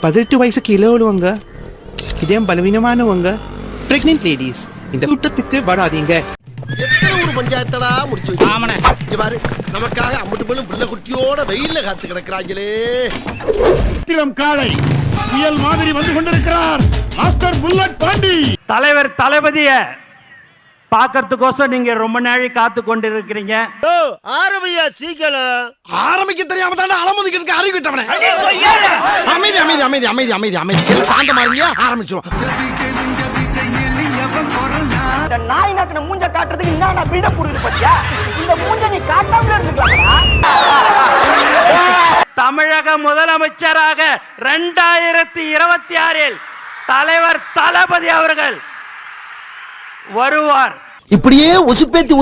18 வயசு கீழே உள்ளவங்க, இதயம் பலவீனமானவங்க, பிரெக்னென்ட் லேடிஸ் இந்த கூட்டத்துக்கு வராதீங்க. எத்தனை ஒரு பஞ்சாயத்தடா முடிச்சு வச்சு பாரு, நமக்காக அம்மட்டு போலும் பிள்ளை குட்டியோட வெயில்ல காத்து கிடக்குறாங்களே. காலை புயல் மாதிரி வந்து கொண்டிருக்கிறார் மாஸ்டர் புல்லட் பாண்டி. தலைவர் தளபதிய பாக்கிறதுக்கோசம் நீங்க ரொம்ப நாளை காத்து கொண்டிருக்கிறீங்க. ஆரம்பியா சீக்கிரம். ஆரம்பிக்க தெரியாம தானே அலமுதிக்கு அறிவிட்டவனே. அமைதி அமைதி அமைதி அமைதி அமைதி அமைதி சாந்தமா இருங்க, ஆரம்பிச்சிரும். இந்த நாய் நக்கன மூஞ்ச காட்டுறதுக்கு என்ன பில்டப் கொடுக்குது பாத்தியா? இந்த மூஞ்ச நீ காட்டாமல இருந்துக்கலாம்டா. தமிழக முதலமைச்சராக 2026 தலைவர் தளபதி அவர்கள் வருவார். இப்படியே உசுப்பேத்தி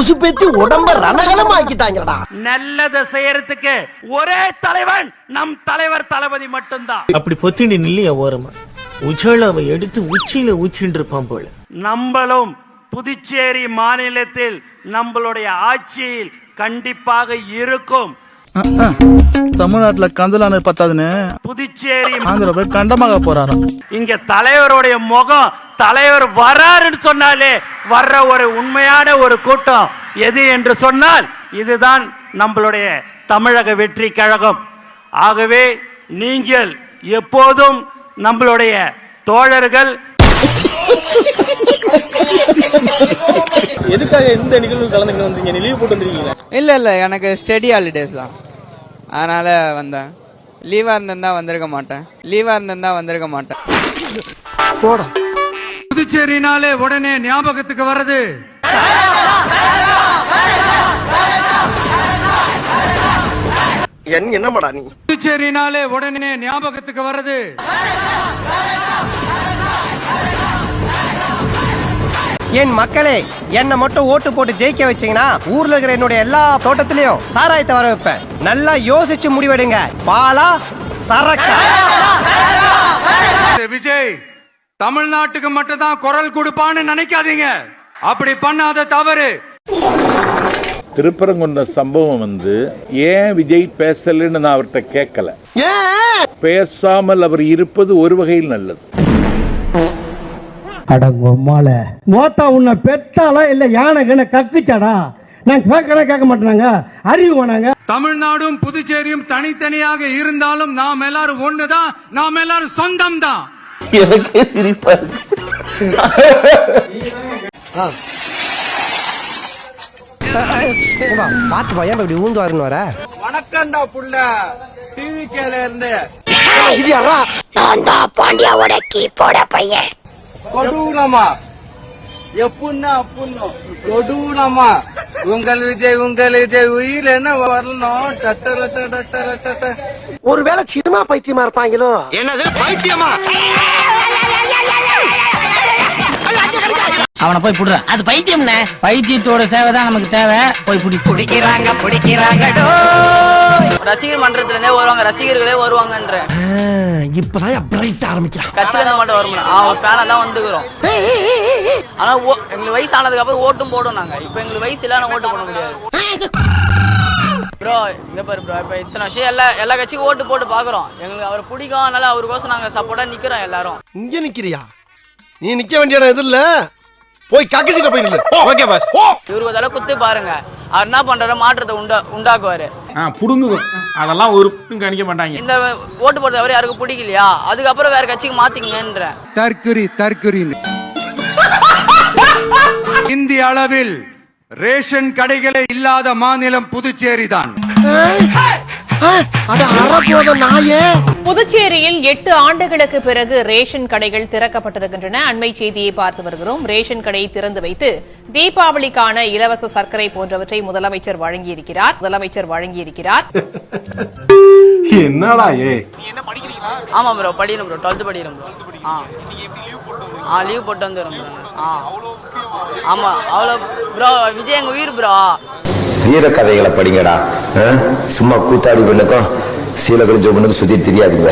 உடம்ப ரணகலம் ஆக்கிட்டாங்கடா. நல்லது செய்யறதுக்கு ஒரே தலைவன் நம் தலைவர் தளபதி மட்டும்தான். அப்படி பொத்தினி நில்லையா ஓரமா உஜாலாவை எடுத்து உச்சியில ஊச்சிட்டு இருப்பான் போல. நம்மளும் புதுச்சேரி மாநிலத்தில் நம்மளுடைய ஆட்சியில் கண்டிப்பாக இருக்கும். தமிழ்நாட்டுல கந்தலான பத்தாதுன்னு புதுச்சேரி ஆந்திர போய் கண்டமாக போறாராம். இங்க தலைவருடைய முகம், தலைவர் வராருன்னு சொன்னாலே வர்ற ஒரு உண்மையான ஒரு கூட்டம் எது என்று சொன்னால் இதுதான் நம்மளுடைய தமிழக வெற்றி கழகம். ஆகவே நீங்கள் எப்போதும் நம்மளுடைய தோழர்கள். எதுக்காக இந்த நிகழ்வு கலந்துக்கிட்டு வந்தீங்க? லீவ் போட்டு வந்திருக்கீங்க? இல்ல எனக்கு ஸ்டடி ஹாலிடேஸ் தான், அதனால வந்தேன். லீவா இருந்தா வந்திருக்க மாட்டேன். போடா. புதுச்சேரினாலே உடனே ஞாபகத்துக்கு வர்றது என்னமாடா நீ? புதுச்சேரினாலே உடனே ஞாபகத்துக்கு வர்றது என் மக்களே, என்ன மட்டும் ஓட்டு போட்டு ஜெயிக்க வச்சீங்கன்னா ஊர்ல இருக்கிற என்னுடைய எல்லா தோட்டத்திலயும் சாராயத்தை வர வைப்பேன். நல்லா யோசிச்சு முடிவெடுங்க. பாலா சரக்கா. விஜய் தமிழ்நாட்டுக்கு மட்டும் தான் குரல் கொடுப்பான்னு நினைக்காதீங்க. அப்படி பண்ணாத தவறு. திருப்பரங்குன்ற சம்பவம் ஏன் விஜய் பேசலன்னு நான் அவர்கிட்ட கேட்கல. பேசாமல் அவர் இருப்பது ஒரு வகையில் நல்லது. அடங்கொம்மால மோத்தா உன்னை பெத்தாலா இல்ல யானை கக்குச்சாடா? நான் கேட்க மாட்டேனாங்க, அறிவு வேணாங்க. தமிழ்நாடும் புதுச்சேரியும் தனித்தனியாக இருந்தாலும் நாம் எல்லாரும் ஒண்ணுதான், நாம் எல்லாரும் சொந்தம் தான். எனக்கே சிரிப்பா இருக்கு. பாத்து பையன் இப்படி ஊந்து வரணும் வர. வணக்கம்டா புள்ள. டிவி கேல இருந்து இது யாரா? நான் தான் பாண்டியாவோட கீப்போட பையன். கொடுனமா எப்புன்னா அப்புன்னு கொடுனமா. உங்கள் விஜய் உயிர் என்ன வரணும். ஒருவேளை சினிமா பைத்தியமா இருப்பாங்களோ? என்னது பைத்தியமா? அவனை போய் புடுற. அது பைத்தியம். பைத்தியத்தோட சேவைதான் நமக்கு தேவை. போய் பிடிக்கிறாங்க. ரசிகர் மன்றத்துல இருந்தே வருவாங்க, ரசிகர்களே வருவாங்கன்ற. இப்பதான் பிரைட் ஆரம்பிக்கிறான். கட்சியில இருந்து மட்டும் வர முடியும். அவன் பேனா தான் வந்துக்கிறோம். ஆனா எங்களுக்கு வயசு ஆனதுக்கு அப்புறம் ஓட்டும் போடும் நாங்க. இப்ப எங்களுக்கு வயசு இல்ல, ஓட்டு போட முடியாது. ப்ரோ இங்க பாரு ப்ரோ, இப்ப இத்தனை வருஷம் எல்லா கட்சிக்கும் ஓட்டு போட்டு பாக்குறோம். எங்களுக்கு அவரை பிடிக்கும், அதனால அவருக்கோசம் நாங்க சப்போர்ட்டா நிக்கிறோம் எல்லாரும். இங்க நிக்கிறியா? நீ நிக்க வேண்டிய இடம் எது இல்ல, போய் கக்கசிட்ட போய் நில்லு. Okay boss. இவருக்கு ஒரு தடவை குத்து பாருங்க, அவர் என்ன பண்றாரு, மாற்றத்தை உண்டாக்குவாரு. புடுங்கு அதெல்லாம் ஒரு கணிக்க மாட்டாங்க. இந்த ஓட்டு போடுறது அவரு யாருக்கு பிடிக்கலையா, அதுக்கப்புறம் வேற கட்சிக்கு மாத்திங்கன்ற. தற்குறி இந்திய அளவில் ரேஷன் கடைகளே இல்லாத மாநிலம் புதுச்சேரி தான். புதுச்சேரியில் 8 ஆண்டுகளுக்கு பிறகு ரேஷன் கடைகள் திறக்கப்பட்டிருக்கின்றன. அண்மை செய்தியை பார்த்து வருகிறோம். ரேஷன் கடையை திறந்து வைத்து தீபாவளிக்கான இலவச சர்க்கரை போன்றவற்றை முதலமைச்சர் வழங்கியிருக்கிறார். என்னடா ஆமா ப்ரோ, படிக்கிறோம் ப்ரோ, 12th படிக்கிறோம் ப்ரோ. லீவ் போட்டு வந்துடும் ப்ரோ. ஆமா அவ்வளோ ப்ரோ. விஜய் எங்க உயிர் ப்ரோ. வீர கதைகளை படிங்கடா, சும்மா கூத்தாடி பண்ணுக்கும் சீலகள் ஜோபனுக்கு சுத்தி தெரியாதுங்க.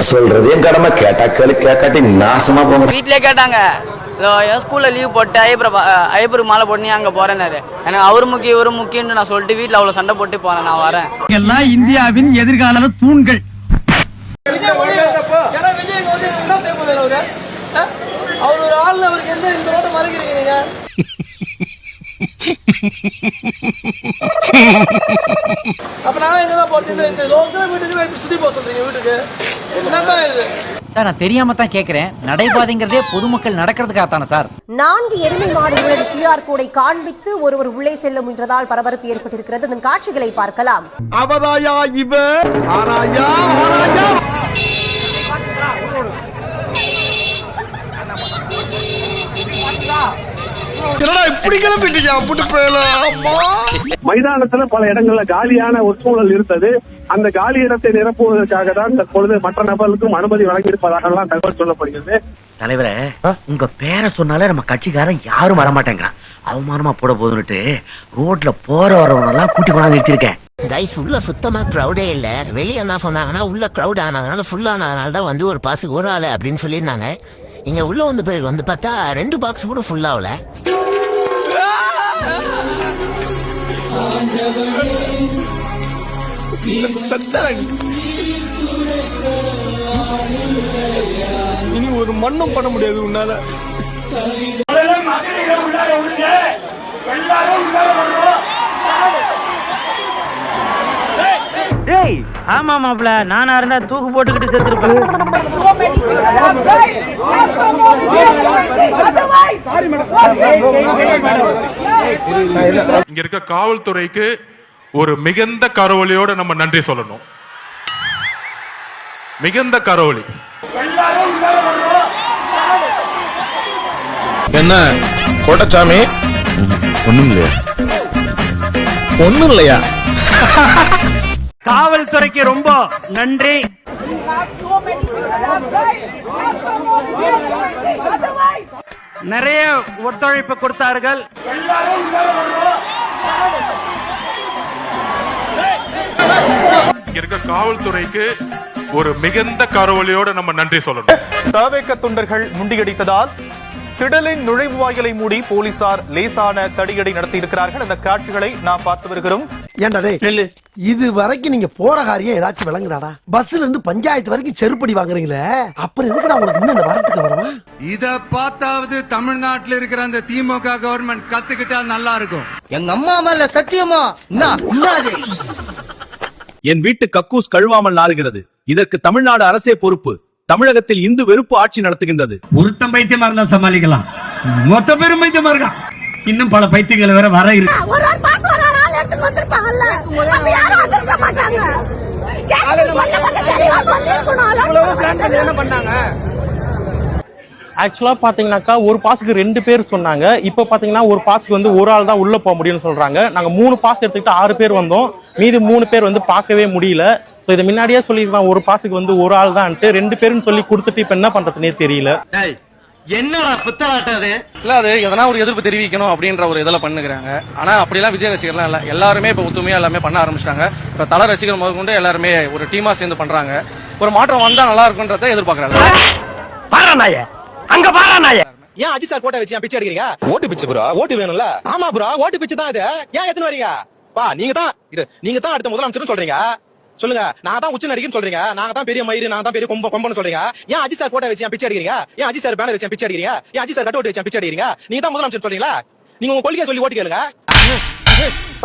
சொல்றதையும் கடமை, கேட்டா கேட்காட்டி நாசமா போங்க. வீட்லயே கேட்டாங்க, என் ஸ்கூல்ல லீவ் போட்டு ஐயப்பருக்கு மாலை போட்டு அங்க போறேன்னாரு. எனக்கு அவரு முக்கியம் இவரு முக்கியம்னு நான் சொல்லிட்டு வீட்டுல அவ்வளவு சண்டை போட்டு போனேன். நான் வரேன். எல்லாம் இந்தியாவின் எதிர்கால தூண்கள். விஜய் வந்து என்ன தேவையில்லை அவரு அவர் ஒரு ஆள் அவருக்கு எந்த இந்த ரோட்டை மறைக்கிறீங்க நீங்க அப்ப நான் எங்கதான் போறது இந்த லோக்கல் வீட்டுக்கு சுத்தி போக சொல்றீங்க வீட்டுக்கு என்னதான் இது சார் நான் தெரியாம தான் கேக்குறேன் நடைபாதைங்கிறதே பொதுமக்கள் நடக்கிறதுக்காக தானே சார் 4 எருமை மாடுகளுடன் QR கோடை காண்பித்து ஒருவர் உள்ளே செல்ல முயன்றதால் பரபரப்பு ஏற்பட்டிருக்கிறது அதன் காட்சிகளை பார்க்கலாம் அவதாயா இவ ஆராயா ஆராயா இப்படி கிளம்பிட்டு புட்டு போயலாம் மைதானத்துல பல இடங்கள்ல காலியான ஒரு சூழல் இருந்தது அந்த காலி இடத்தை நிரப்புவதற்காக தான் தற்பொழுது மற்ற நபர்களுக்கும் அனுமதி வழங்கியிருப்பதாக எல்லாம் தகவல் சொல்லப்படுகிறது. தலைவரே உங்க பேரை சொன்னாலே நம்ம கட்சிக்காரன் யாரும் வரமாட்டேங்கிறான் அவமானமா போட போதுன்னுட்டு ரோட்ல போற வரவனெல்லாம் கூட்டி கொண்டாந்து நிறுத்திருக்கேன். கைஸ் உள்ள சுத்தமா கிரௌடே இல்ல வெளியே என்ன சொன்னாங்கன்னா உள்ள கிரௌட் ஆனதுனால ஃபுல் ஆனதுனால தான் வந்து ஒரு பாஸுக்கு ஒரு ஆளு அப்படின்னு சொல்லியிருந்தாங்க. இங்க உள்ள வந்து பேர் வந்து பார்த்தா 2 பாக்ஸ் கூட ஃபுல் ஆகல. இனி ஒரு மண்ணும் பண்ண முடியாது உன்னால. டேய் ஆமா மாப்ள நானா இருந்தா தூக்கு போட்டுக்கிட்டு செத்துருப்பேன். இங்க இருக்க காவல்துறைக்கு ஒரு மிகுந்த கரவொலியோட நம்ம நன்றி சொல்லணும். மிகுந்த கரவொலி. என்ன கோட்டச்சாமி ஒண்ணும் இல்லையா ஒண்ணும் இல்லையா காவல்துறைக்கு ரொம்ப நன்றி. நிறைய ஒத்துழைப்பு கொடுத்தார்கள். இங்க இருக்க காவல்துறைக்கு ஒரு மிகுந்த கரவொலியோட நம்ம நன்றி சொல்லணும். தவேக தொண்டர்கள் முண்டியடித்ததால் திடலின் நுழைவு வாயிலை மூடி போலீசார் லேசான தடியடி நடத்தி இருக்கிறார்கள். அந்த காட்சிகளை நாம் பார்த்து வருகிறோம். ஏன்டா டேய் இது வரைக்கும் நீங்க போற காரியம் ஏதாச்சும் விளங்குறாடா? பஸ்ல இருந்து பஞ்சாயத்து வரைக்கும் செருப்படி வாங்குறீங்களே அப்புறம் எதுக்குடா உங்களுக்கு இன்னும் இந்த வரட்டுக்கு வரவா? இத பார்த்தாவது தமிழ்நாட்டில் இருக்கிற அந்த திமுக கவர்மெண்ட் கத்துக்கிட்டா நல்லா இருக்கும். எங்க அம்மா மேல சத்தியமா என் வீட்டு கக்கூஸ் கழுவாமல் நாறுகிறது. இதற்கு தமிழ்நாடு அரசே பொறுப்பு. தமிழகத்தில் இந்து வெறுப்பு ஆட்சி நடத்துகின்றது. ஒருத்தன் பைத்தியமா இருந்தா சமாளிக்கலாம் மொத்த பேரும் பைத்தியமா இருக்கான் இன்னும் பல பைத்தியங்கள் வேற வர இருக்கு. ஆக்சுவலா பாத்தீங்கன்னாக்கா ஒரு பாஸுக்கு 2 பேர் சொன்னாங்க. இப்ப பாத்தீங்கன்னா ஒரு பாஸுக்கு வந்து ஒரு ஆள் தான் உள்ள போக முடியும்னு சொல்றாங்க. நாங்க 3 பாஸ் எடுத்துக்கிட்டு 6 பேர் வந்தோம். மீதி 3 பேர் வந்து பார்க்கவே முடியல. சோ இதை முன்னாடியே சொல்லிருக்கலாம் ஒரு பாஸுக்கு வந்து ஒரு ஆள் தான் 2 பேருன்னு சொல்லி கொடுத்துட்டு இப்ப என்ன பண்றதுனே தெரியல. என்னடா புத்தலாட்டாது இல்ல அது எதனா ஒரு எதிர்ப்பு தெரிவிக்கணும் அப்படின்ற ஒரு இதெல்லாம் பண்ணுகிறாங்க. ஆனா அப்படிலாம் விஜய் ரசிகர்லாம் இல்ல. எல்லாருமே இப்ப ஒத்துமையா எல்லாமே பண்ண ஆரம்பிச்சிட்டாங்க. இப்ப தல ரசிகர் முதற்கொண்டு எல்லாருமே ஒரு டீமா சேர்ந்து பண்றாங்க. ஒரு மாற்றம் வந்தா நல்லா இருக்கும்ன்றத எதிர்பார்க்கறாங்க. அங்க பாரானாய ஏன் அஜி சார் போட்டோ வச்சு பிச்சை அடிக்கிறீங்க? ஓட்டு பிச்சை ப்ரோ ஓட்டு வேணும்ல? ஆமா ப்ரோ ஓட்டு பிச்சை தான் இது. ஏன் எத்தனை வரீங்க? பா நீங்க தான் அடுத்த முதலமைச்சர்னு சொல்றீங்க. சொல்லுங்க நான் தான் உச்ச நடிகர்னு சொல்றீங்க. நாங்க தான் பெரிய மயிறு நான் தான் பெரிய கொம்பன்னு சொல்றீங்க. ஏன் அஜி சார் போட்டோ வச்சு பிச்சை அடிக்கிறீங்க? ஏன் அஜி சார் பேனர் வச்சு பிச்சை அடிக்கிறீங்க? ஏன் அஜி சார் கட்டவுட் வச்சு பிச்சை அடிக்கிறீங்க? நீங்க தான் முதலமைச்சர் சொல்றீங்களா? நீங்க உங்க கொள்கையை சொல்லி ஓட்டு கேளுங்க.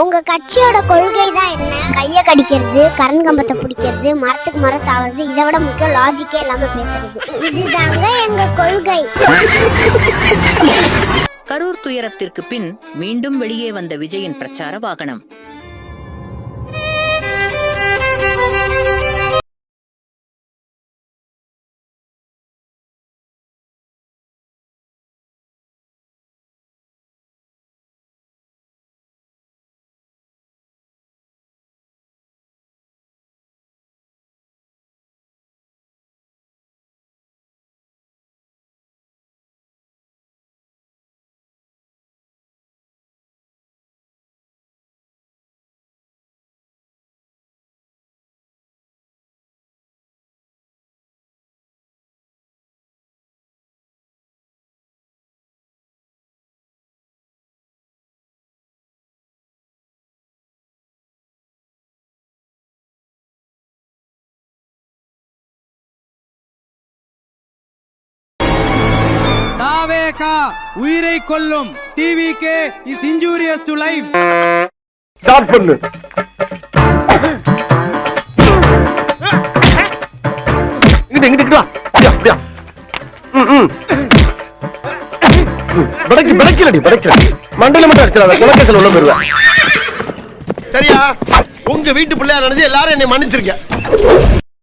உங்க கட்சியோட கொள்கை தான் என்ன? கைய கடிக்கிறது, கரண்ட் கம்பத்தை பிடிக்கிறது, மரத்துக்கு மரம் தாவறது, இதை விட முக்கியம் லாஜிக்கே இல்லாம பேசுறது. இதுதாங்க எங்க கொள்கை. கரூர் துயரத்திற்கு பின் மீண்டும் வெளியே வந்த விஜயின் பிரச்சார வாகனம். விவேகா உயிரை கொல்லும், TVK is injurious to life. Start பண்ணு. இங்கிட்டு வா. அப்படியா. படைக்கல மண்டல மட்டும் அடிச்சிடாத, குலக்கேசல் உள்ள போயிருவேன். சரியா? உங்க வீட்டு பிள்ளையா நினைச்சு எல்லாரும் என்னை மன்னிச்சிருக்க.